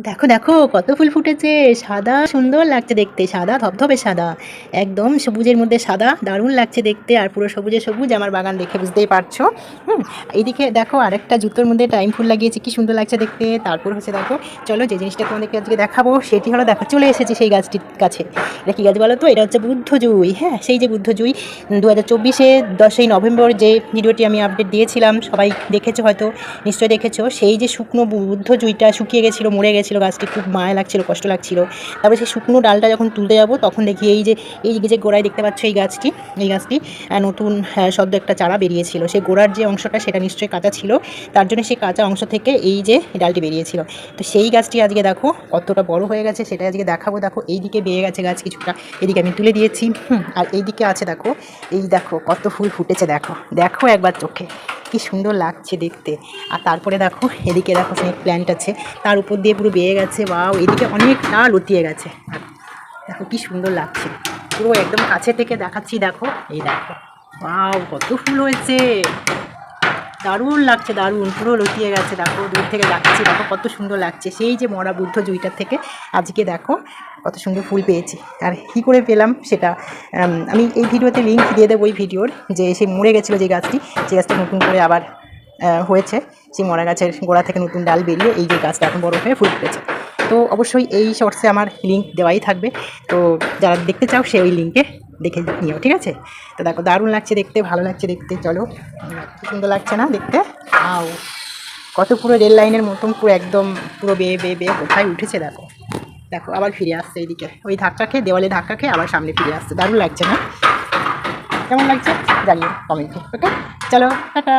দেখো দেখো কত ফুল ফুটেছে, সাদা সুন্দর লাগছে দেখতে, সাদা ধবধবে সাদা, একদম সবুজের মধ্যে সাদা, দারুণ লাগছে দেখতে। আর পুরো সবুজে সবুজ আমার বাগান, দেখে বুঝতেই পারছো। এইদিকে দেখো আরেকটা জুতোর মধ্যে টাইম ফুল লাগিয়েছি, কি সুন্দর লাগছে দেখতে। তারপর হচ্ছে দেখো, চলো যে জিনিসটা তোমাদেরকে আজকে দেখাবো সেটি হলো, দেখো চলে এসেছি সেই গাছটির কাছে। এটা কী গাছ বলো তো? এটা হচ্ছে বুদ্ধ জুই। হ্যাঁ, সেই যে বুদ্ধ জুই 2024-এ 10ই নভেম্বর যে ভিডিওটি আমি আপডেট দিয়েছিলাম, সবাই দেখেছো হয়তো, নিশ্চয়ই দেখেছো। সেই যে শুকনো বুদ্ধ জুইটা শুকিয়ে গেছিলো, মরে গেছিলো গাছটি, খুব মায়া লাগছিল, কষ্ট লাগছিল। তারপরে সেই শুকনো ডালটা যখন তুলতে যাবো, তখন দেখি এই যে গোড়ায় দেখতে পাচ্ছ এই গাছটি নতুন সদ্য একটা চারা বেরিয়েছিল। সেই গোড়ার যে অংশটা সেটা নিশ্চয়ই কাঁচা ছিল, তার জন্য সেই কাঁচা অংশ থেকে এই যে ডালটি বেরিয়েছিল। তো সেই গাছটি আজকে দেখো কতটা বড় হয়ে গেছে, সেটা আজকে দেখাবো। দেখো এইদিকে বেয়ে গেছে গাছ কিছুটা, এদিকে আমি তুলে দিয়েছি। আর এইদিকে আছে দেখো, এই দেখো কত ফুল ফুটেছে, দেখো দেখো একবার চোখে, কি সুন্দর লাগছে দেখতে। আর তারপরে দেখো এদিকে দেখো স্নেক প্ল্যান্ট আছে, তার উপর দিয়ে পুরো বেয়ে গেছে। বাও, এদিকে অনেকটা লতিয়ে গেছে। দেখো কি সুন্দর লাগছে, পুরো একদম কাছে থেকে দেখাচ্ছি। দেখো এই দেখো, বাও কত ফুল হয়েছে, দারুণ লাগছে, দারুণ, পুরো লতিয়ে গেছে। দেখো দূর থেকে দেখাচ্ছি, দেখো কত সুন্দর লাগছে। সেই যে মরা বুদ্ধ জুইটার থেকে আজকে দেখো কত সুন্দর ফুল পেয়েছি। আর কী করে পেলাম সেটা আমি এই ভিডিওতে লিঙ্ক দিয়ে দেবো, ওই ভিডিওর, যে সেই মরে গেছিলো যে গাছটি, যে গাছটা নতুন করে আবার হয়েছে। সেই মরা গাছের গোড়া থেকে নতুন ডাল বেরিয়ে এই যে গাছটা এখন বড় হয়ে ফুল ফুটেছে। তো অবশ্যই এই শর্টসে আমার লিঙ্ক দেওয়াই থাকবে, তো যারা দেখতে চাও সে ওই লিঙ্কে দেখে নিও, ঠিক আছে? তো দেখো দারুণ লাগছে দেখতে, ভালো লাগছে দেখতে। চলো, কি সুন্দর লাগছে না দেখতে? আও, কত পুরো রেল লাইনের মতন, পুরো একদম পুরো বেয়ে বেয়ে বেয়ে কোথায় উঠেছে দেখো। দেখো আবার ফিরে আসছে এইদিকে, ওই ধাক্কা খেয়ে, দেওয়ালে ধাক্কা খেয়ে আবার সামনে ফিরে আসছে। দারুণ লাগছে না? কেমন লাগছে জানিও কমেন্টে। ওকে, চলো টাটা।